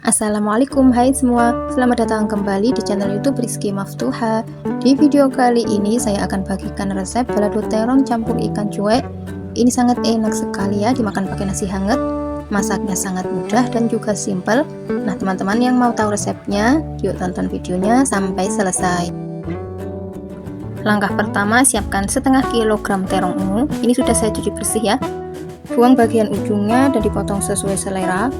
Assalamualaikum, hai semua. Selamat datang kembali di channel YouTube Rizky Maftuha. Di video kali ini saya akan bagikan resep balado terong campur ikan cuek. Ini sangat enak sekali ya dimakan pakai nasi hangat. Masaknya sangat mudah dan juga simple. Nah, teman-teman yang mau tahu resepnya, yuk tonton videonya sampai selesai. Langkah pertama, siapkan setengah kilogram terong ungu. Ini sudah saya cuci bersih ya. Buang bagian ujungnya dan dipotong sesuai selera.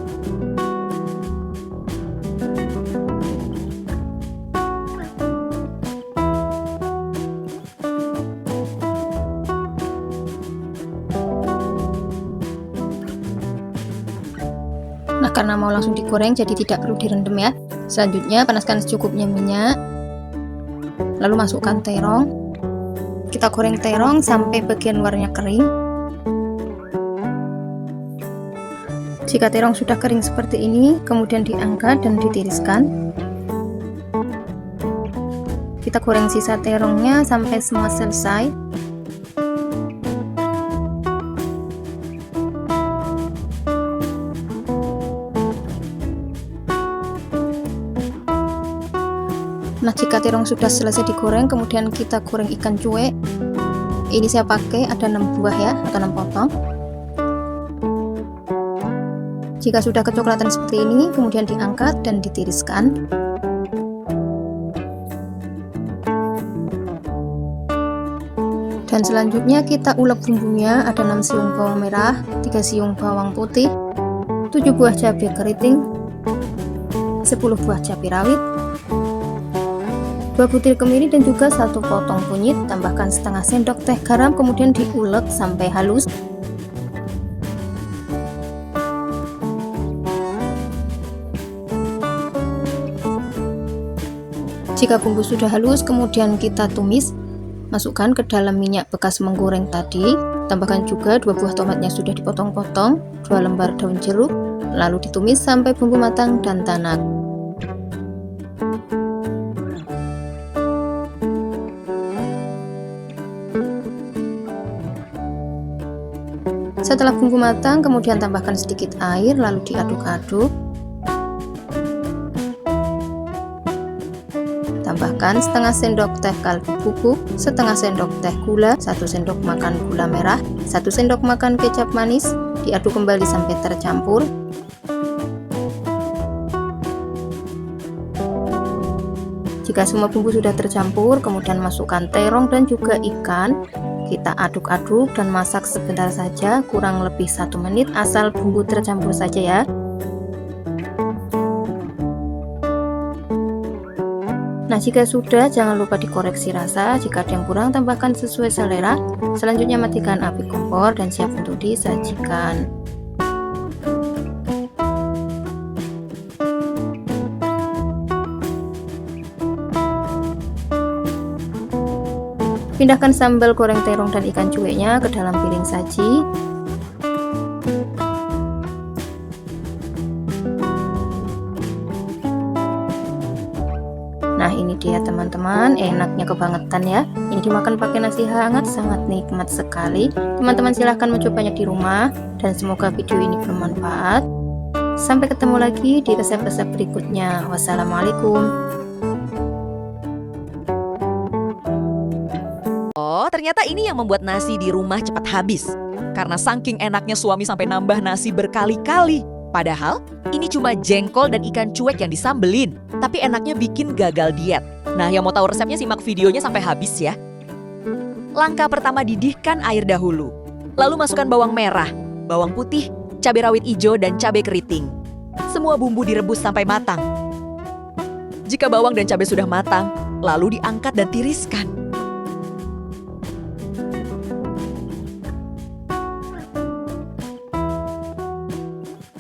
Nah, karena mau langsung digoreng jadi tidak perlu direndam ya. Selanjutnya panaskan secukupnya minyak. Lalu masukkan terong. Kita goreng terong sampai bagian luarnya kering. Jika terong sudah kering seperti ini, kemudian diangkat dan ditiriskan. Kita goreng sisa terongnya sampai semua selesai. Nah, jika terong sudah selesai digoreng, kemudian kita goreng ikan cuek. Ini saya pakai ada 6 buah ya, atau 6 potong. Jika sudah kecoklatan seperti ini, kemudian diangkat dan ditiriskan. Dan selanjutnya kita ulek bumbunya, ada 6 siung bawang merah, 3 siung bawang putih, 7 buah cabai keriting, 10 buah cabai rawit, 2 butir kemiri dan juga 1 potong kunyit. Tambahkan setengah sendok teh garam, kemudian diulek sampai halus. Jika bumbu sudah halus, kemudian kita tumis. Masukkan ke dalam minyak bekas menggoreng tadi. Tambahkan juga 2 buah tomatnya sudah dipotong-potong, 2 lembar daun jeruk, lalu ditumis sampai bumbu matang dan tanak. Setelah bumbu matang, kemudian tambahkan sedikit air, lalu diaduk-aduk. Tambahkan setengah sendok teh kaldu bubuk, setengah sendok teh gula, 1 sendok makan gula merah, 1 sendok makan kecap manis. Diaduk kembali sampai tercampur. Jika semua bumbu sudah tercampur, kemudian masukkan terong dan juga ikan. Kita aduk-aduk dan masak sebentar saja, kurang lebih 1 menit, asal bumbu tercampur saja ya. Nah, jika sudah, jangan lupa dikoreksi rasa. Jika ada yang kurang, tambahkan sesuai selera. Selanjutnya matikan api kompor dan siap untuk disajikan. Pindahkan sambal goreng terong dan ikan cueknya ke dalam piring saji. Nah, ini dia teman-teman, enaknya kebangetan ya. Ini dimakan pakai nasi hangat, sangat nikmat sekali. Teman-teman silahkan mencobanya di rumah, dan semoga video ini bermanfaat. Sampai ketemu lagi di resep-resep berikutnya. Wassalamualaikum. Oh, ternyata ini yang membuat nasi di rumah cepat habis. Karena saking enaknya suami sampai nambah nasi berkali-kali. Padahal, ini cuma jengkol dan ikan cuek yang disambelin. Tapi enaknya bikin gagal diet. Nah, yang mau tahu resepnya simak videonya sampai habis ya. Langkah pertama, didihkan air dahulu. Lalu masukkan bawang merah, bawang putih, cabai rawit hijau, dan cabai keriting. Semua bumbu direbus sampai matang. Jika bawang dan cabai sudah matang, lalu diangkat dan tiriskan.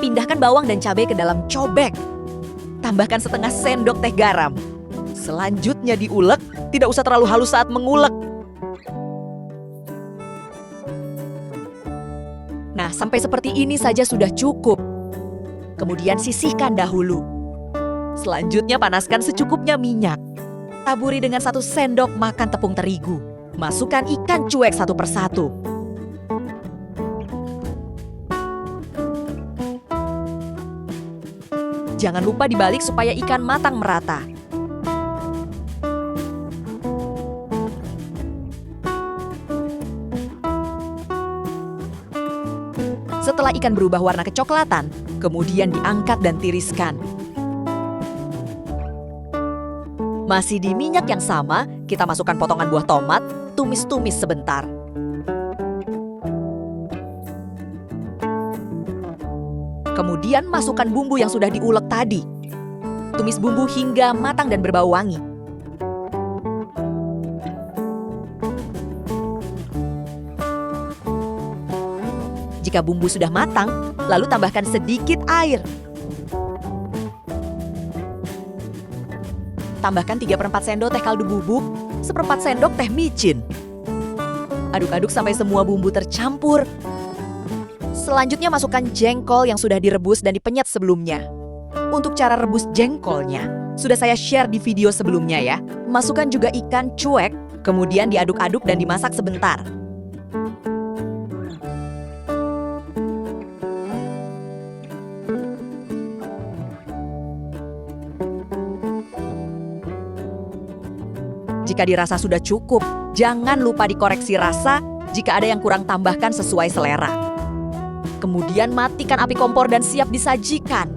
Pindahkan bawang dan cabai ke dalam cobek. Tambahkan setengah sendok teh garam. Selanjutnya diulek, tidak usah terlalu halus saat mengulek. Nah, sampai seperti ini saja sudah cukup. Kemudian sisihkan dahulu. Selanjutnya panaskan secukupnya minyak. Taburi dengan 1 sendok makan tepung terigu. Masukkan ikan cuek satu persatu. Jangan lupa dibalik supaya ikan matang merata. Setelah ikan berubah warna kecoklatan, kemudian diangkat dan tiriskan. Masih di minyak yang sama, kita masukkan potongan buah tomat, tumis-tumis sebentar. Kemudian masukkan bumbu yang sudah diulek tadi. Tumis bumbu hingga matang dan berbau wangi. Jika bumbu sudah matang, lalu tambahkan sedikit air. Tambahkan 3/4 sendok teh kaldu bubuk, 1/4 sendok teh micin. Aduk-aduk sampai semua bumbu tercampur. Selanjutnya masukkan jengkol yang sudah direbus dan dipenyet sebelumnya. Untuk cara rebus jengkolnya, sudah saya share di video sebelumnya ya. Masukkan juga ikan cuek, kemudian diaduk-aduk dan dimasak sebentar. Jika dirasa sudah cukup, jangan lupa dikoreksi rasa jika ada yang kurang, tambahkan sesuai selera. Kemudian matikan api kompor dan siap disajikan.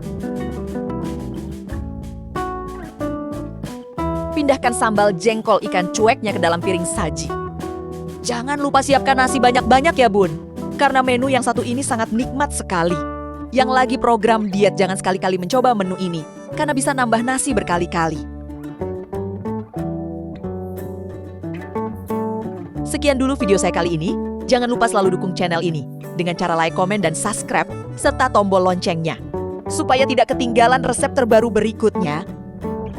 Pindahkan sambal jengkol ikan cueknya ke dalam piring saji. Jangan lupa siapkan nasi banyak-banyak ya bun, karena menu yang satu ini sangat nikmat sekali. Yang lagi program diet jangan sekali-kali mencoba menu ini, karena bisa nambah nasi berkali-kali. Sekian dulu video saya kali ini. Jangan lupa selalu dukung channel ini dengan cara like, komen, dan subscribe, serta tombol loncengnya, supaya tidak ketinggalan resep terbaru berikutnya.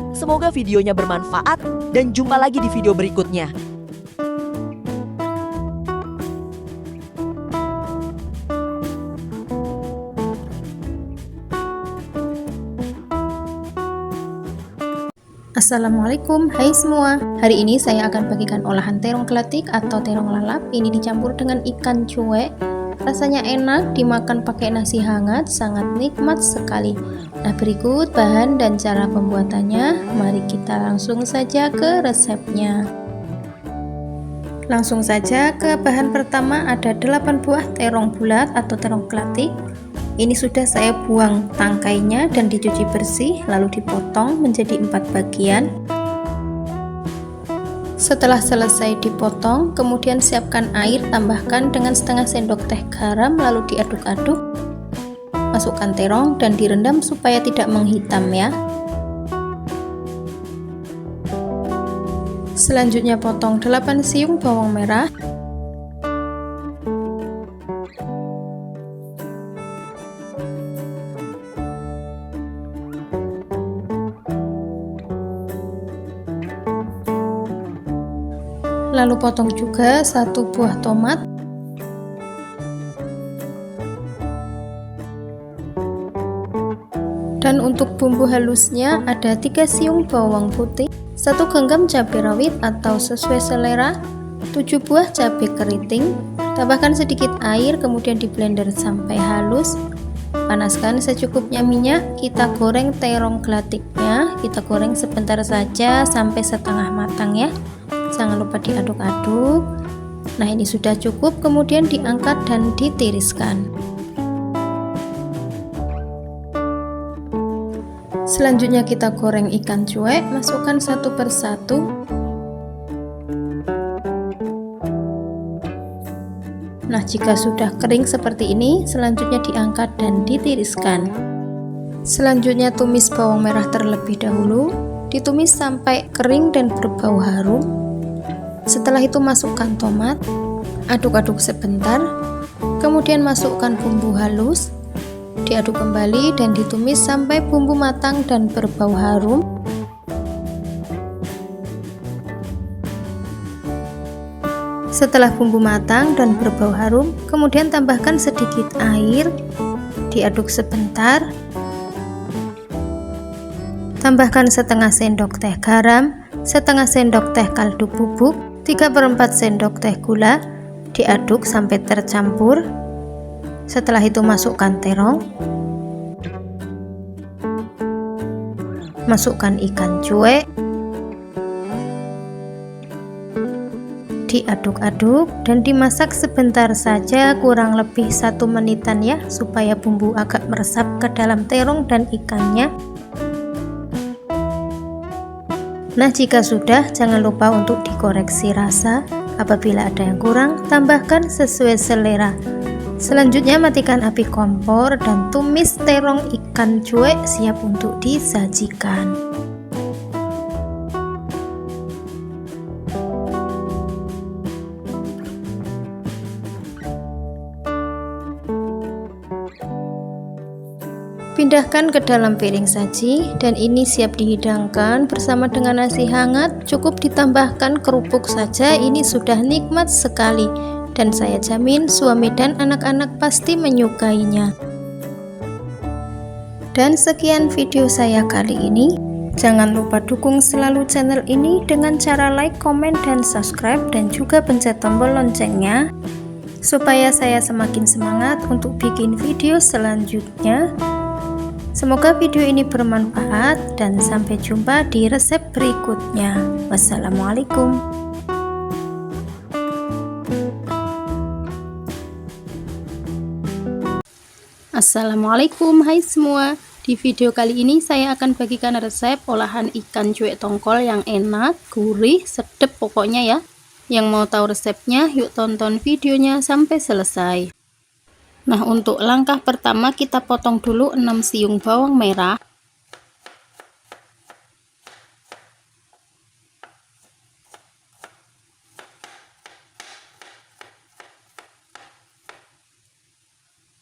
Semoga videonya bermanfaat dan jumpa lagi di video berikutnya. Assalamualaikum, hai semua. Hari ini saya akan bagikan olahan terong gelatik atau terong lalap. Ini dicampur dengan ikan cuek. Rasanya enak, dimakan pakai nasi hangat, sangat nikmat sekali. Nah, berikut bahan dan cara pembuatannya. Mari kita langsung saja ke resepnya. Langsung saja ke bahan pertama, ada 8 buah terong bulat atau terong gelatik. Ini sudah saya buang tangkainya dan dicuci bersih, lalu dipotong menjadi 4 bagian. Setelah selesai dipotong, kemudian siapkan air, tambahkan dengan setengah sendok teh garam, lalu diaduk-aduk. Masukkan terong dan direndam supaya tidak menghitam ya. Selanjutnya potong 8 siung bawang merah. Lalu potong juga 1 buah tomat. Dan untuk bumbu halusnya ada 3 siung bawang putih, 1 genggam cabai rawit atau sesuai selera, 7 buah cabai keriting. Tambahkan sedikit air, kemudian di blender sampai halus. Panaskan secukupnya minyak, kita goreng terong gelatiknya. Kita goreng sebentar saja sampai setengah matang ya. Jangan lupa diaduk-aduk. Nah, ini sudah cukup, kemudian diangkat dan ditiriskan. Selanjutnya kita goreng ikan cuek, masukkan satu persatu. Nah, jika sudah kering seperti ini, selanjutnya diangkat dan ditiriskan. Selanjutnya tumis bawang merah terlebih dahulu, ditumis sampai kering dan berbau harum. Setelah itu masukkan tomat, aduk-aduk sebentar, kemudian masukkan bumbu halus, diaduk kembali dan ditumis sampai bumbu matang dan berbau harum. Setelah bumbu matang dan berbau harum, kemudian tambahkan sedikit air, diaduk sebentar. Tambahkan setengah sendok teh garam, setengah sendok teh kaldu bubuk, 3/4 sendok teh gula, diaduk sampai tercampur. Setelah itu masukkan terong. Masukkan ikan cuek, diaduk-aduk dan dimasak sebentar saja, kurang lebih 1 menitan ya, supaya bumbu agak meresap ke dalam terong dan ikannya. Nah, jika sudah, jangan lupa untuk dikoreksi rasa. Apabila ada yang kurang, tambahkan sesuai selera. Selanjutnya matikan api kompor dan tumis terong ikan cuek siap untuk disajikan. Pindahkan ke dalam piring saji dan ini siap dihidangkan bersama dengan nasi hangat. Cukup ditambahkan kerupuk saja, ini sudah nikmat sekali dan saya jamin suami dan anak-anak pasti menyukainya. Dan sekian video saya kali ini. Jangan lupa dukung selalu channel ini dengan cara like, komen, dan subscribe, dan juga pencet tombol loncengnya supaya saya semakin semangat untuk bikin video selanjutnya. Semoga video ini bermanfaat dan sampai jumpa di resep berikutnya. Wassalamualaikum. Assalamualaikum, hai semua. Di video kali ini saya akan bagikan resep olahan ikan cuek tongkol yang enak, gurih, sedap pokoknya ya. Yang mau tahu resepnya, yuk tonton videonya sampai selesai. Nah, untuk langkah pertama kita potong dulu 6 siung bawang merah.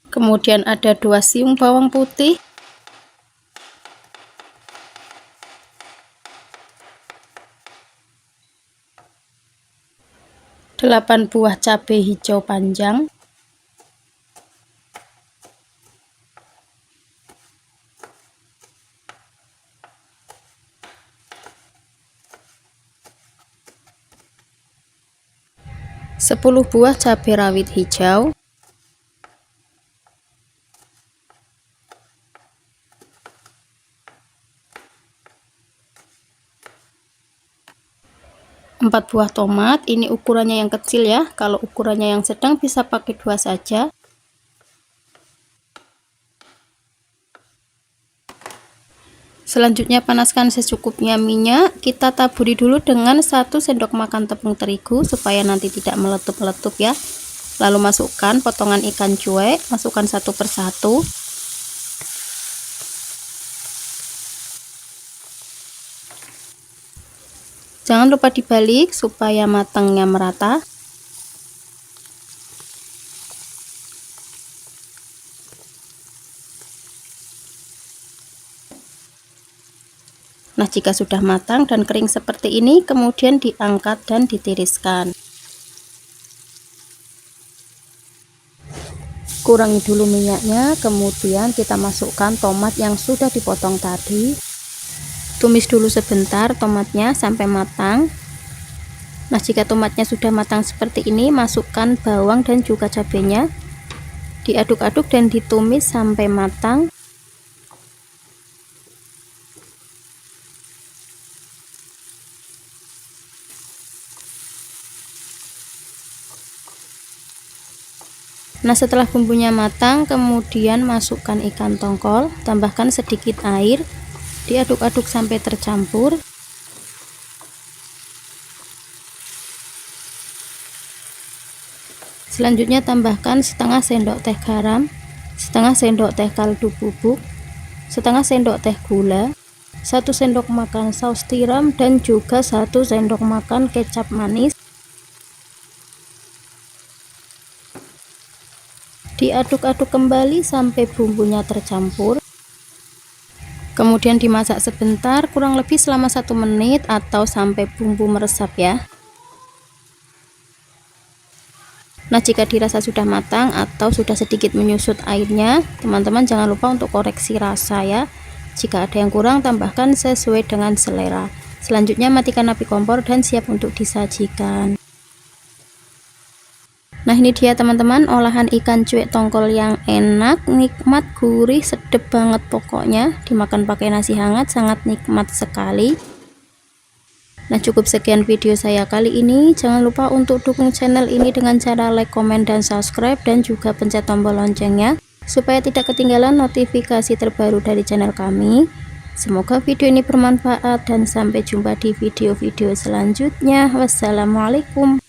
Kemudian ada 2 siung bawang putih. 8 buah cabai hijau panjang. 10 buah cabai rawit hijau, 4 buah tomat, ini ukurannya yang kecil ya, kalau ukurannya yang sedang bisa pakai 2 saja. Selanjutnya panaskan secukupnya minyak, kita taburi dulu dengan 1 sendok makan tepung terigu supaya nanti tidak meletup-letup ya. Lalu masukkan potongan ikan cuek, masukkan satu persatu. Jangan lupa dibalik supaya matangnya merata. Nah, jika sudah matang dan kering seperti ini, kemudian diangkat dan ditiriskan. Kurangi dulu minyaknya, kemudian kita masukkan tomat yang sudah dipotong tadi. Tumis dulu sebentar tomatnya sampai matang. Nah, jika tomatnya sudah matang seperti ini, masukkan bawang dan juga cabenya. Diaduk-aduk dan ditumis sampai matang. Nah, setelah bumbunya matang, kemudian masukkan ikan tongkol, tambahkan sedikit air, diaduk-aduk sampai tercampur. Selanjutnya tambahkan setengah sendok teh garam, setengah sendok teh kaldu bubuk, setengah sendok teh gula, 1 sendok makan saus tiram, dan juga 1 sendok makan kecap manis. Diaduk-aduk kembali sampai bumbunya tercampur. Kemudian dimasak sebentar, kurang lebih selama 1 menit atau sampai bumbu meresap ya. Nah, jika dirasa sudah matang atau sudah sedikit menyusut airnya, teman-teman jangan lupa untuk koreksi rasa ya. Jika ada yang kurang, tambahkan sesuai dengan selera. Selanjutnya matikan api kompor dan siap untuk disajikan. Nah ini dia teman-teman, olahan ikan cuek tongkol yang enak, nikmat, gurih, sedep banget pokoknya. Dimakan pakai nasi hangat sangat nikmat sekali. Nah cukup sekian video saya kali ini. Jangan lupa untuk dukung channel ini dengan cara like, komen, dan subscribe, dan juga pencet tombol loncengnya supaya tidak ketinggalan notifikasi terbaru dari channel kami. Semoga video ini bermanfaat dan sampai jumpa di video-video selanjutnya. Wassalamualaikum.